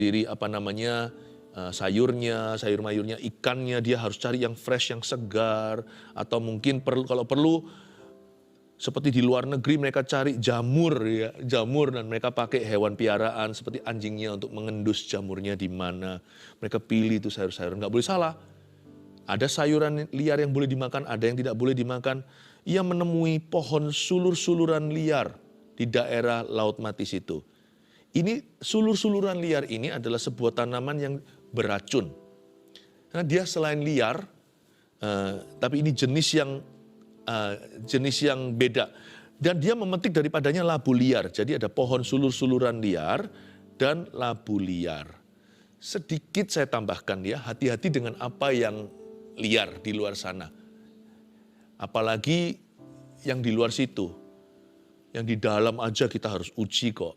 Diri sayurnya, sayur mayurnya, ikannya dia harus cari yang fresh, yang segar, atau mungkin kalau perlu seperti di luar negeri mereka cari jamur ya, jamur dan mereka pakai hewan piaraan seperti anjingnya untuk mengendus jamurnya di mana. Mereka pilih itu sayur-sayuran, nggak boleh salah. Ada sayuran liar yang boleh dimakan, ada yang tidak boleh dimakan. Ia menemui pohon sulur-suluran liar di daerah Laut Mati situ. Ini sulur-suluran liar ini adalah sebuah tanaman yang beracun. Karena dia selain liar, tapi ini jenis yang beda. Dan dia memetik daripadanya labu liar. Jadi ada pohon sulur-suluran liar dan labu liar. Sedikit saya tambahkan ya, hati-hati dengan apa yang liar di luar sana. Apalagi yang di luar situ. Yang di dalam aja kita harus uji kok.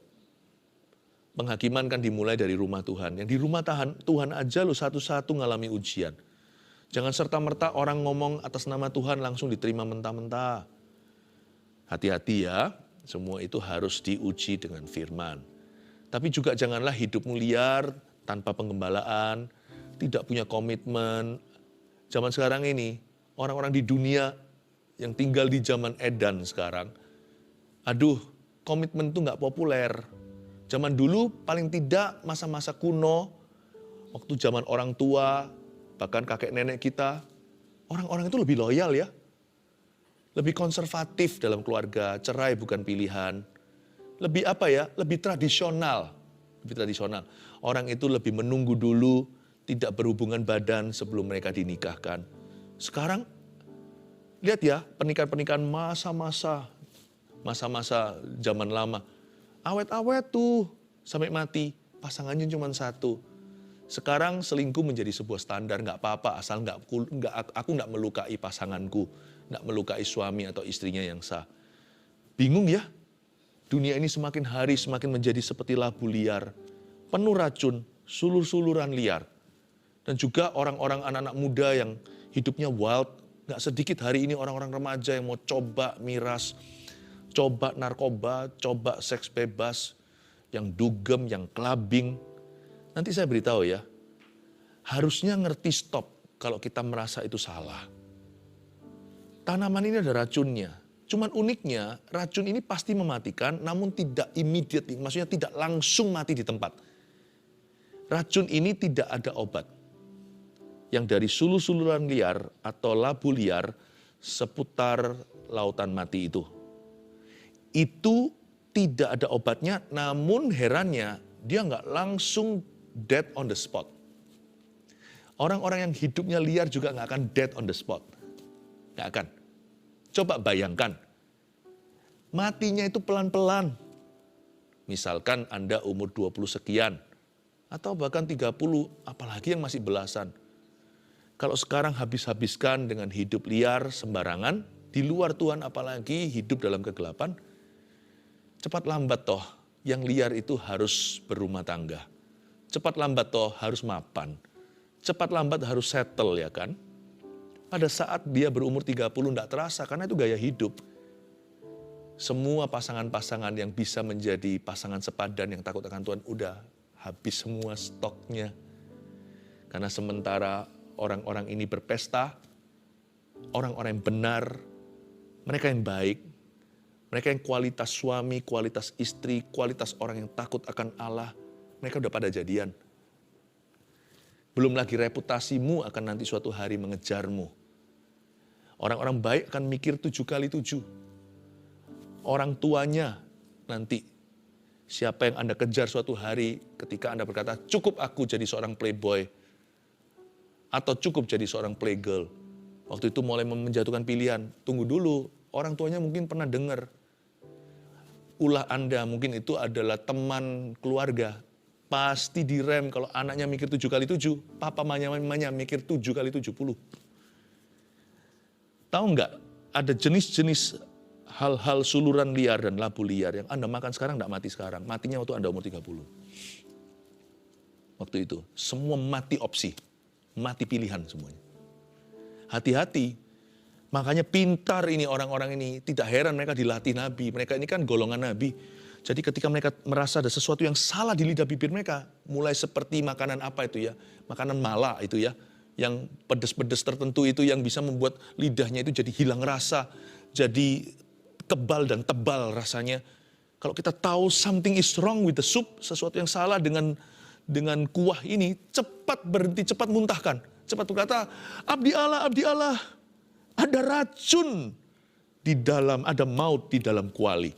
Penghakiman kan dimulai dari rumah Tuhan. Yang di rumah Tuhan aja lo satu-satu ngalami ujian. Jangan serta-merta orang ngomong atas nama Tuhan langsung diterima mentah-mentah. Hati-hati ya, semua itu harus diuji dengan firman. Tapi juga janganlah hidupmu liar, tanpa penggembalaan, tidak punya komitmen. Zaman sekarang ini, orang-orang di dunia yang tinggal di zaman edan sekarang, aduh, komitmen itu nggak populer. Zaman dulu paling tidak masa-masa kuno, waktu zaman orang tua, bahkan kakek nenek kita, orang-orang itu lebih loyal ya. Lebih konservatif dalam keluarga, cerai bukan pilihan. Lebih lebih tradisional. Lebih tradisional. Orang itu lebih menunggu dulu, tidak berhubungan badan sebelum mereka dinikahkan. Sekarang, lihat ya, pernikahan-pernikahan masa-masa zaman lama. Awet-awet tuh, sampai mati, pasangannya cuma satu. Sekarang selingkuh menjadi sebuah standar, nggak apa-apa asal aku nggak melukai pasanganku, nggak melukai suami atau istrinya yang sah. Bingung ya, dunia ini semakin hari semakin menjadi seperti labu liar, penuh racun, sulur-suluran liar. Dan juga orang-orang anak-anak muda yang hidupnya wild, nggak sedikit hari ini orang-orang remaja yang mau coba miras, coba narkoba, coba seks bebas, yang dugem, yang clubbing. Nanti saya beritahu ya, harusnya ngerti stop kalau kita merasa itu salah. Tanaman ini ada racunnya. Cuman uniknya, racun ini pasti mematikan, namun tidak immediate, maksudnya tidak langsung mati di tempat. Racun ini tidak ada obat. Yang dari sulur-suluran liar atau labu liar seputar lautan mati itu. Itu tidak ada obatnya, namun herannya dia nggak langsung dead on the spot. Orang-orang yang hidupnya liar juga nggak akan dead on the spot. Nggak akan. Coba bayangkan, matinya itu pelan-pelan. Misalkan Anda umur 20 sekian, atau bahkan 30, apalagi yang masih belasan. Kalau sekarang habis-habiskan dengan hidup liar sembarangan, di luar Tuhan apalagi hidup dalam kegelapan, cepat lambat toh yang liar itu harus berumah tangga. Cepat lambat toh harus mapan. Cepat lambat harus settle ya kan. Pada saat dia berumur 30 tidak terasa karena itu gaya hidup. Semua pasangan-pasangan yang bisa menjadi pasangan sepadan yang takut akan Tuhan udah habis semua stoknya. Karena sementara orang-orang ini berpesta, orang-orang yang benar, mereka yang baik, mereka yang kualitas suami, kualitas istri, kualitas orang yang takut akan Allah, mereka udah pada jadian. Belum lagi reputasimu akan nanti suatu hari mengejarmu. Orang-orang baik akan mikir 7 kali 7. Orang tuanya nanti, siapa yang Anda kejar suatu hari ketika Anda berkata, cukup aku jadi seorang playboy, atau cukup jadi seorang playgirl. Waktu itu mulai menjatuhkan pilihan, tunggu dulu, orang tuanya mungkin pernah dengar. Ulah Anda mungkin itu adalah teman keluarga. Pasti direm kalau anaknya mikir 7 kali 7, papa mamanya mikir 7 kali 70. Tahu nggak, ada jenis-jenis hal-hal suluran liar dan labu liar yang Anda makan sekarang nggak mati sekarang. Matinya waktu Anda umur 30. Waktu itu, semua mati opsi. Mati pilihan semuanya. Hati-hati. Makanya pintar ini orang-orang ini. Tidak heran mereka dilatih Nabi. Mereka ini kan golongan Nabi. Jadi ketika mereka merasa ada sesuatu yang salah di lidah bibir mereka, mulai seperti makanan apa itu ya, makanan mala itu ya, yang pedes-pedes tertentu itu yang bisa membuat lidahnya itu jadi hilang rasa, jadi kebal dan tebal rasanya. Kalau kita tahu something is wrong with the soup, sesuatu yang salah dengan kuah ini, cepat berhenti, cepat muntahkan. Cepat berkata, abdi Allah, ada racun di dalam, ada maut di dalam kuali.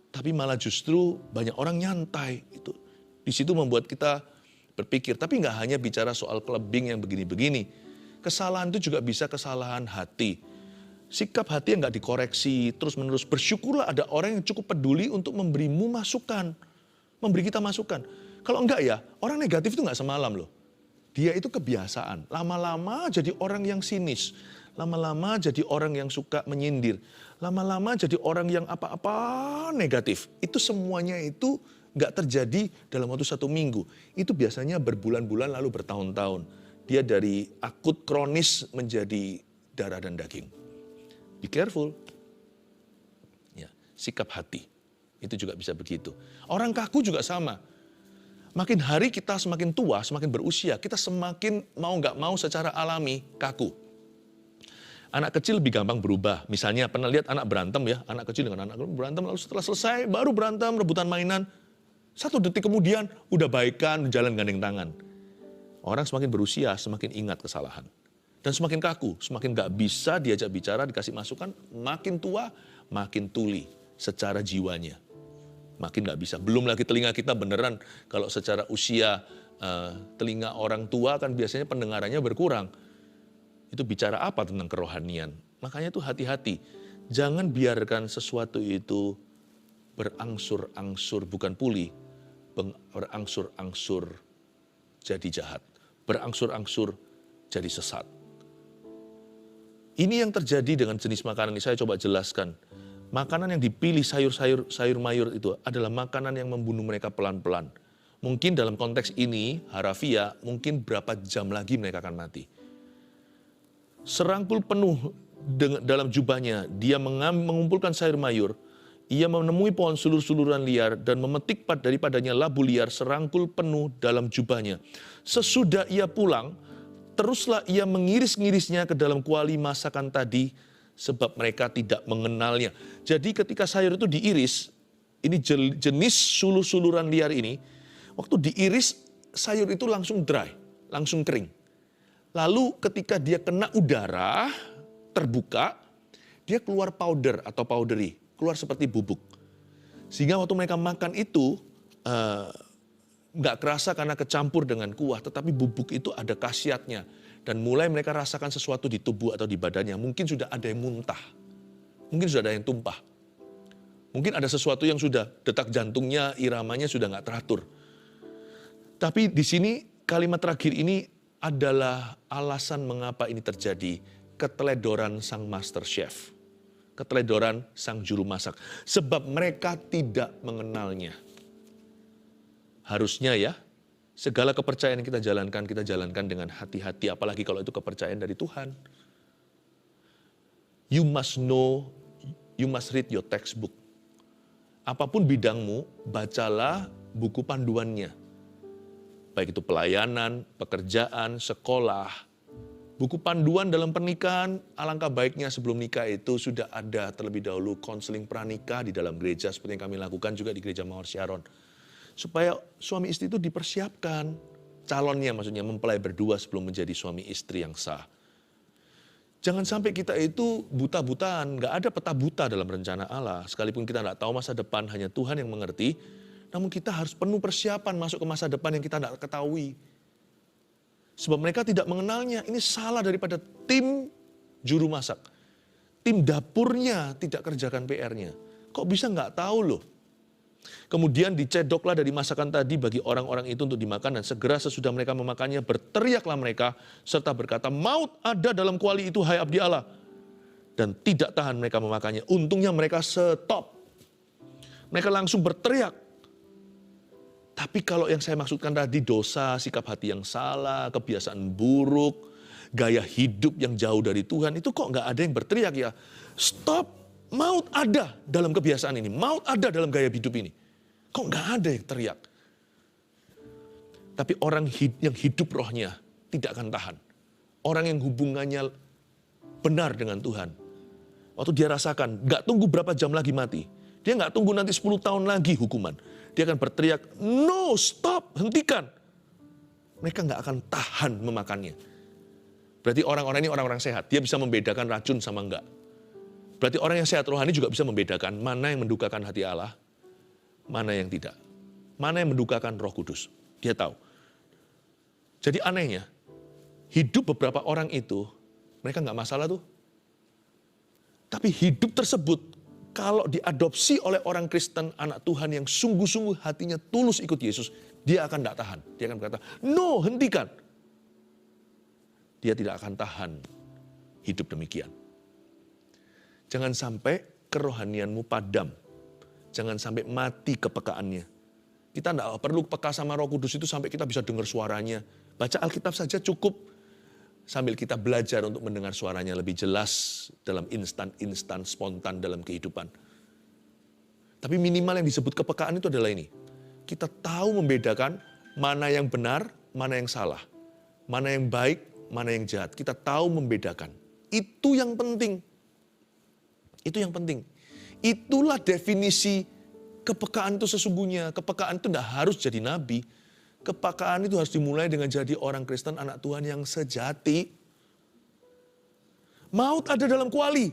Tapi malah justru banyak orang nyantai. Itu di situ membuat kita berpikir. Tapi nggak hanya bicara soal clubbing yang begini-begini. Kesalahan itu juga bisa kesalahan hati. Sikap hati yang nggak dikoreksi, terus-menerus. Bersyukurlah ada orang yang cukup peduli untuk memberimu masukan. Memberi kita masukan. Kalau enggak ya, orang negatif itu nggak semalam loh. Dia itu kebiasaan. Lama-lama jadi orang yang sinis. Lama-lama jadi orang yang suka menyindir. Lama-lama jadi orang yang apa-apa negatif. Itu semuanya itu nggak terjadi dalam waktu 1 minggu. Itu biasanya berbulan-bulan lalu bertahun-tahun. Dia dari akut kronis menjadi darah dan daging. Be careful. Ya, sikap hati. Itu juga bisa begitu. Orang kaku juga sama. Makin hari kita semakin tua, semakin berusia, kita semakin mau nggak mau secara alami kaku. Anak kecil lebih gampang berubah. Misalnya pernah lihat anak berantem ya, anak kecil dengan anak berantem, lalu setelah selesai baru berantem, rebutan mainan. 1 detik kemudian udah baikan, jalan gandeng tangan. Orang semakin berusia, semakin ingat kesalahan. Dan semakin kaku, semakin nggak bisa diajak bicara, dikasih masukan, makin tua, makin tuli secara jiwanya. Makin nggak bisa. Belum lagi telinga kita beneran, kalau secara usia telinga orang tua kan biasanya pendengarannya berkurang. Itu bicara apa tentang kerohanian? Makanya itu hati-hati. Jangan biarkan sesuatu itu berangsur-angsur, bukan pulih, berangsur-angsur jadi jahat. Berangsur-angsur jadi sesat. Ini yang terjadi dengan jenis makanan ini, saya coba jelaskan. Makanan yang dipilih sayur mayur itu adalah makanan yang membunuh mereka pelan-pelan. Mungkin dalam konteks ini, harafiah, mungkin berapa jam lagi mereka akan mati. Serangkul penuh dalam jubahnya, dia mengumpulkan sayur mayur, ia menemui pohon sulur-suluran liar dan memetik daripadanya labu liar serangkul penuh dalam jubahnya. Sesudah ia pulang, teruslah ia mengiris-ngirisnya ke dalam kuali masakan tadi, sebab mereka tidak mengenalnya. Jadi ketika sayur itu diiris, ini jenis sulur-suluran liar ini, waktu diiris sayur itu langsung dry, langsung kering. Lalu ketika dia kena udara, terbuka, dia keluar powder atau powdery, keluar seperti bubuk. Sehingga waktu mereka makan itu, nggak kerasa karena kecampur dengan kuah, tetapi bubuk itu ada khasiatnya. Dan mulai mereka rasakan sesuatu di tubuh atau di badannya. Mungkin sudah ada yang muntah. Mungkin sudah ada yang tumpah. Mungkin ada sesuatu yang sudah detak jantungnya, iramanya sudah nggak teratur. Tapi di sini kalimat terakhir ini adalah alasan mengapa ini terjadi. Keteledoran sang master chef. Keteledoran sang juru masak. Sebab mereka tidak mengenalnya. Harusnya ya, segala kepercayaan yang kita jalankan dengan hati-hati, apalagi kalau itu kepercayaan dari Tuhan. You must know, you must read your textbook. Apapun bidangmu, bacalah buku panduannya. Baik itu pelayanan, pekerjaan, sekolah. Buku panduan dalam pernikahan, alangkah baiknya sebelum nikah itu sudah ada terlebih dahulu konseling pranikah di dalam gereja, seperti yang kami lakukan juga di Gereja Mawar Sharon. Supaya suami istri itu dipersiapkan, calonnya maksudnya mempelai berdua sebelum menjadi suami istri yang sah. Jangan sampai kita itu buta-butaan, nggak ada peta buta dalam rencana Allah. Sekalipun kita nggak tahu masa depan, hanya Tuhan yang mengerti. Namun kita harus penuh persiapan masuk ke masa depan yang kita nggak ketahui. Sebab mereka tidak mengenalnya, ini salah daripada tim juru masak. Tim dapurnya tidak kerjakan PR-nya. Kok bisa nggak tahu loh? Kemudian dicedoklah dari masakan tadi bagi orang-orang itu untuk dimakan, dan segera sesudah mereka memakannya berteriaklah mereka serta berkata, maut ada dalam kuali itu hai abdi Allah. Dan tidak tahan mereka memakannya. Untungnya mereka stop. Mereka langsung berteriak. Tapi kalau yang saya maksudkan tadi, dosa, sikap hati yang salah, kebiasaan buruk, gaya hidup yang jauh dari Tuhan, itu kok nggak ada yang berteriak ya? Stop, Maut ada dalam kebiasaan ini, maut ada dalam gaya hidup ini. Kok nggak ada yang teriak? Tapi orang yang hidup rohnya tidak akan tahan. Orang yang hubungannya benar dengan Tuhan. Waktu dia rasakan, nggak tunggu berapa jam lagi mati. Dia nggak tunggu nanti 10 tahun lagi hukuman. Dia akan berteriak, no, stop, hentikan. Mereka nggak akan tahan memakannya. Berarti orang-orang ini orang-orang sehat. Dia bisa membedakan racun sama enggak. Berarti orang yang sehat rohani juga bisa membedakan mana yang mendukakan hati Allah, mana yang tidak. Mana yang mendukakan Roh Kudus. Dia tahu. Jadi anehnya, hidup beberapa orang itu, mereka nggak masalah tuh. Tapi hidup tersebut, kalau diadopsi oleh orang Kristen, anak Tuhan yang sungguh-sungguh hatinya tulus ikut Yesus, dia akan tidak tahan. Dia akan berkata, no, hentikan. Dia tidak akan tahan hidup demikian. Jangan sampai kerohanianmu padam. Jangan sampai mati kepekaannya. Kita tidak perlu peka sama Roh Kudus itu sampai kita bisa dengar suaranya. Baca Alkitab saja cukup. Sambil kita belajar untuk mendengar suaranya lebih jelas dalam instan-instan spontan dalam kehidupan. Tapi minimal yang disebut kepekaan itu adalah ini. Kita tahu membedakan mana yang benar, mana yang salah. Mana yang baik, mana yang jahat. Kita tahu membedakan. Itu yang penting. Itu yang penting. Itulah definisi kepekaan itu sesungguhnya. Kepekaan itu tidak harus jadi nabi. Kepekaan itu harus dimulai dengan jadi orang Kristen, anak Tuhan yang sejati. Maut ada dalam kuali.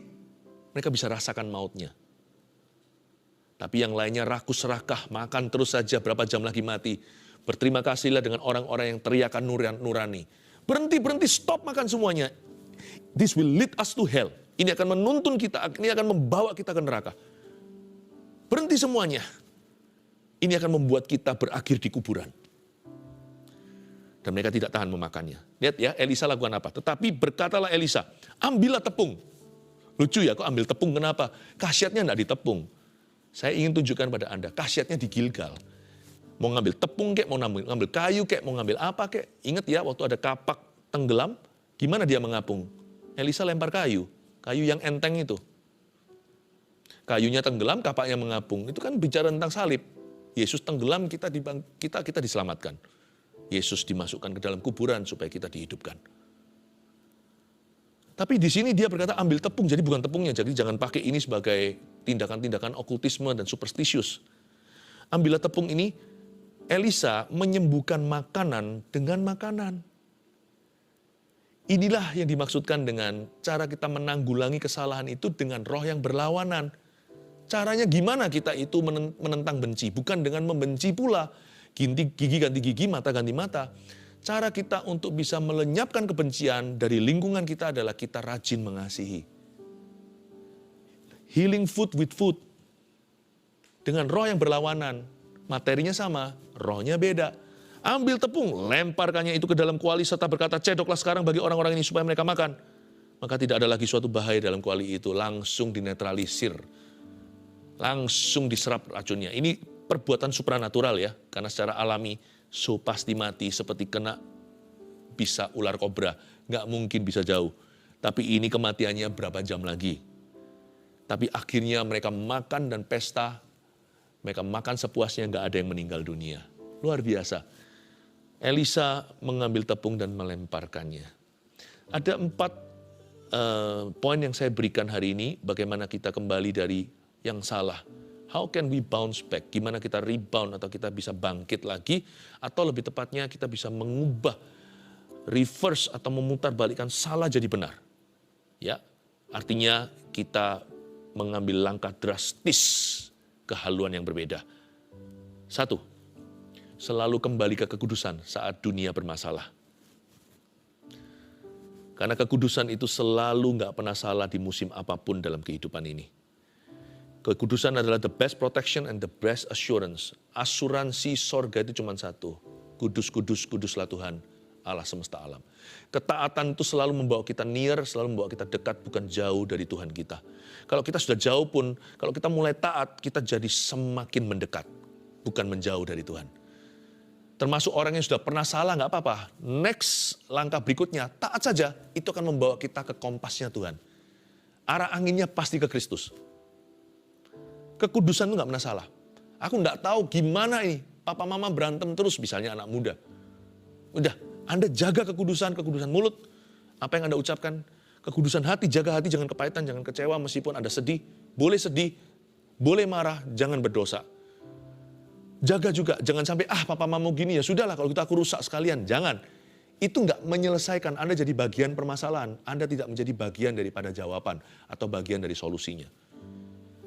Mereka bisa rasakan mautnya. Tapi yang lainnya rakus serakah, makan terus saja berapa jam lagi mati. Berterima kasihlah dengan orang-orang yang teriakan nurani. Berhenti, stop makan semuanya. This will lead us to hell. Ini akan menuntun kita, ini akan membawa kita ke neraka. Berhenti semuanya. Ini akan membuat kita berakhir di kuburan. Dan mereka tidak tahan memakannya. Lihat ya, Elisa lakukan apa? Tetapi berkatalah Elisa, ambillah tepung. Lucu ya, kok ambil tepung, kenapa? Khasiatnya tidak ditepung. Saya ingin tunjukkan pada Anda, khasiatnya di Gilgal. Mau ngambil tepung kek, mau ngambil kayu kek, mau ngambil apa kek. Ingat ya, waktu ada kapak tenggelam, gimana dia mengapung? Elisa lempar kayu yang enteng itu. Kayunya tenggelam, kapaknya mengapung. Itu kan bicara tentang salib. Yesus tenggelam, kita diselamatkan. Yesus dimasukkan ke dalam kuburan supaya kita dihidupkan. Tapi di sini dia berkata ambil tepung, jadi bukan tepungnya. Jadi jangan pakai ini sebagai tindakan-tindakan okultisme dan superstisius. Ambillah tepung ini, Elisa menyembuhkan makanan dengan makanan. Inilah yang dimaksudkan dengan cara kita menanggulangi kesalahan itu dengan roh yang berlawanan. Caranya gimana kita itu menentang benci? Bukan dengan membenci pula. Gigi ganti gigi, mata ganti mata. Cara kita untuk bisa melenyapkan kebencian dari lingkungan kita adalah kita rajin mengasihi. Healing food with food. Dengan roh yang berlawanan. Materinya sama, rohnya beda. Ambil tepung, lemparkannya itu ke dalam kuali serta berkata, cedoklah sekarang bagi orang-orang ini supaya mereka makan. Maka tidak ada lagi suatu bahaya dalam kuali itu. Langsung dinetralisir. Langsung diserap racunnya. Ini perbuatan supranatural ya, karena secara alami so pasti mati seperti kena bisa ular kobra, nggak mungkin bisa jauh. Tapi ini kematiannya berapa jam lagi. Tapi akhirnya mereka makan dan pesta, mereka makan sepuasnya, nggak ada yang meninggal dunia. Luar biasa. Elisa mengambil tepung dan melemparkannya. Ada 4 poin yang saya berikan hari ini, bagaimana kita kembali dari yang salah. How can we bounce back? Gimana kita rebound atau kita bisa bangkit lagi? Atau lebih tepatnya kita bisa mengubah, reverse atau memutarbalikkan salah jadi benar. Ya, artinya kita mengambil langkah drastis ke haluan yang berbeda. 1, selalu kembali ke kekudusan saat dunia bermasalah. Karena kekudusan itu selalu nggak pernah salah di musim apapun dalam kehidupan ini. Kekudusan adalah the best protection and the best assurance. Asuransi sorga itu cuma satu. Kudus, kudus, kuduslah Tuhan, Allah semesta alam. Ketaatan itu selalu membawa kita near, selalu membawa kita dekat, bukan jauh dari Tuhan kita. Kalau kita sudah jauh pun, kalau kita mulai taat, kita jadi semakin mendekat, bukan menjauh dari Tuhan. Termasuk orang yang sudah pernah salah, nggak apa-apa. Next, langkah berikutnya, taat saja, itu akan membawa kita ke kompasnya Tuhan. Arah anginnya pasti ke Kristus. Kekudusan itu nggak pernah salah. Aku nggak tahu gimana ini, papa mama berantem terus misalnya anak muda. Udah, Anda jaga kekudusan mulut, apa yang Anda ucapkan, kekudusan hati, jaga hati, jangan kepahitan, jangan kecewa meskipun ada sedih, boleh marah, jangan berdosa. Jaga juga, jangan sampai, papa mama gini ya, sudahlah kalau gitu aku rusak sekalian, jangan. Itu nggak menyelesaikan, Anda jadi bagian permasalahan, Anda tidak menjadi bagian daripada jawaban atau bagian dari solusinya.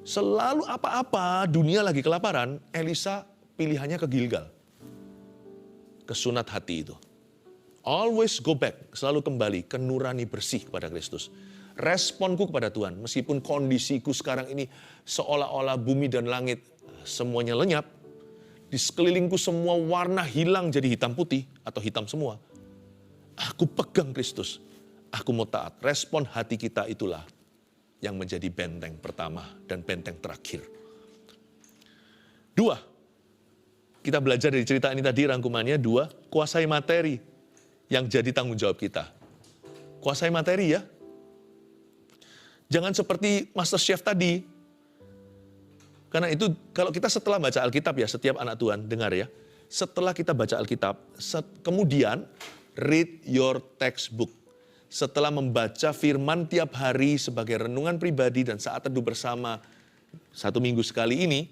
Selalu apa-apa, dunia lagi kelaparan, Elisa pilihannya ke Gilgal. Ke sunat hati itu. Always go back, selalu kembali ke nurani bersih kepada Kristus. Responku kepada Tuhan, meskipun kondisiku sekarang ini seolah-olah bumi dan langit semuanya lenyap, di sekelilingku semua warna hilang jadi hitam putih atau hitam semua. Aku pegang Kristus, aku mau taat. Respon hati kita itulah yang menjadi benteng pertama dan benteng terakhir. 2, kita belajar dari cerita ini tadi rangkumannya 2, kuasai materi yang jadi tanggung jawab kita. Kuasai materi ya. Jangan seperti Master Chef tadi. Karena itu kalau kita setelah baca Alkitab ya, setiap anak Tuhan dengar ya. Setelah kita baca Alkitab, kemudian read your textbook. Setelah membaca firman tiap hari sebagai renungan pribadi dan saat teduh bersama 1 minggu sekali ini,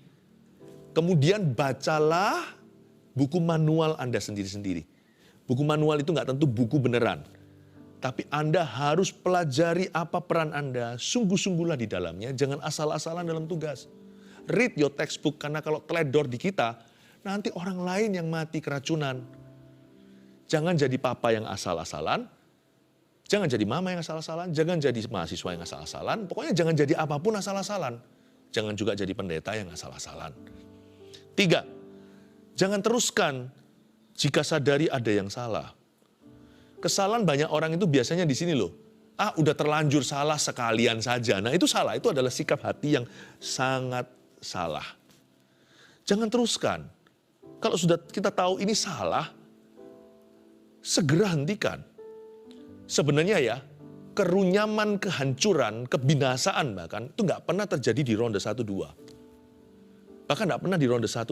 kemudian bacalah buku manual Anda sendiri-sendiri. Buku manual itu nggak tentu buku beneran. Tapi Anda harus pelajari apa peran Anda, sungguh-sungguhlah di dalamnya, jangan asal-asalan dalam tugas. Read your textbook, karena kalau teledor di kita, nanti orang lain yang mati keracunan. Jangan jadi papa yang asal-asalan, jangan jadi mama yang asal-asalan, jangan jadi mahasiswa yang asal-asalan, pokoknya jangan jadi apapun asal-asalan. Jangan juga jadi pendeta yang asal-asalan. 3, jangan teruskan jika sadari ada yang salah. Kesalahan banyak orang itu biasanya di sini loh. Udah terlanjur salah sekalian saja. Nah itu salah, itu adalah sikap hati yang sangat salah. Jangan teruskan. Kalau sudah kita tahu ini salah, segera hentikan. Sebenarnya ya, kerunyaman, kehancuran, kebinasaan bahkan, itu nggak pernah terjadi di ronde 1-2. Bahkan nggak pernah di ronde 1-3.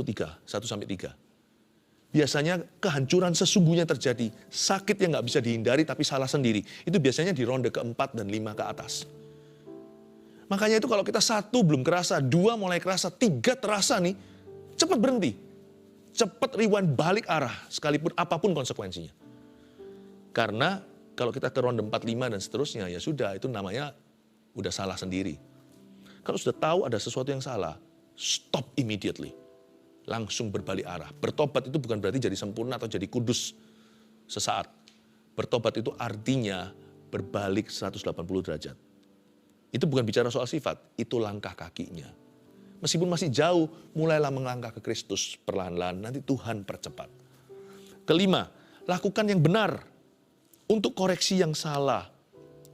Biasanya kehancuran sesungguhnya terjadi. Sakit yang nggak bisa dihindari tapi salah sendiri. Itu biasanya di ronde ke-4 dan 5 ke atas. Makanya itu kalau kita 1 belum kerasa, 2 mulai kerasa, 3 terasa nih, cepat berhenti. Cepat rewind balik arah, sekalipun apapun konsekuensinya. Karena kalau kita ke ronde 4, 5 dan seterusnya, ya sudah, itu namanya udah salah sendiri. Kalau sudah tahu ada sesuatu yang salah, stop immediately. Langsung berbalik arah. Bertobat itu bukan berarti jadi sempurna atau jadi kudus sesaat. Bertobat itu artinya berbalik 180 derajat. Itu bukan bicara soal sifat, itu langkah kakinya. Meskipun masih jauh, mulailah melangkah ke Kristus perlahan-lahan, nanti Tuhan percepat. 5, lakukan yang benar untuk koreksi yang salah.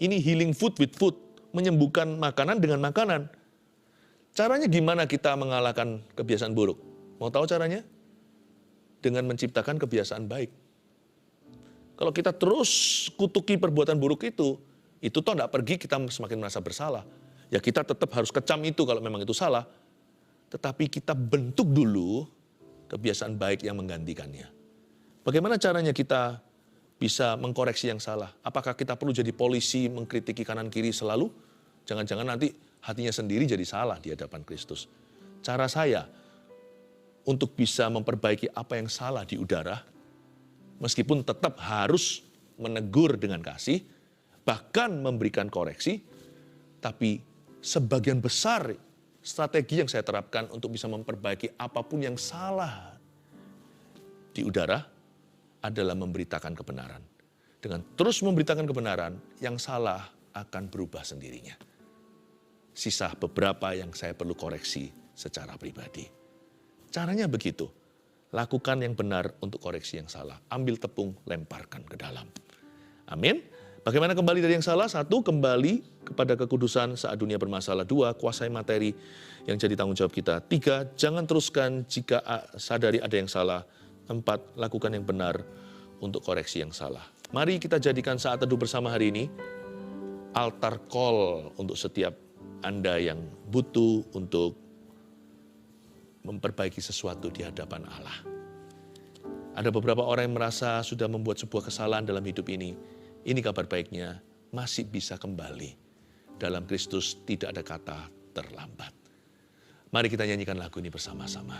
Ini healing food with food, menyembuhkan makanan dengan makanan. Caranya gimana kita mengalahkan kebiasaan buruk? Mau tahu caranya? Dengan menciptakan kebiasaan baik. Kalau kita terus kutuki perbuatan buruk itu toh tidak pergi, kita semakin merasa bersalah. Ya kita tetap harus kecam itu kalau memang itu salah. Tetapi kita bentuk dulu kebiasaan baik yang menggantikannya. Bagaimana caranya kita bisa mengkoreksi yang salah? Apakah kita perlu jadi polisi mengkritiki kanan kiri selalu? Jangan-jangan nanti hatinya sendiri jadi salah di hadapan Kristus. Cara saya untuk bisa memperbaiki apa yang salah di udara, meskipun tetap harus menegur dengan kasih, bahkan memberikan koreksi, tapi sebagian besar strategi yang saya terapkan untuk bisa memperbaiki apapun yang salah di udara adalah memberitakan kebenaran. Dengan terus memberitakan kebenaran, yang salah akan berubah sendirinya. Sisa beberapa yang saya perlu koreksi secara pribadi. Caranya begitu. Lakukan yang benar untuk koreksi yang salah. Ambil tepung, lemparkan ke dalam. Amin. Bagaimana kembali dari yang salah? 1, kembali kepada kekudusan saat dunia bermasalah. 2, kuasai materi yang jadi tanggung jawab kita. 3, jangan teruskan jika sadari ada yang salah. 4, lakukan yang benar untuk koreksi yang salah. Mari kita jadikan saat teduh bersama hari ini altar call untuk setiap Anda yang butuh untuk memperbaiki sesuatu di hadapan Allah. Ada beberapa orang yang merasa sudah membuat sebuah kesalahan dalam hidup ini. Ini kabar baiknya, masih bisa kembali. Dalam Kristus tidak ada kata terlambat. Mari kita nyanyikan lagu ini bersama-sama.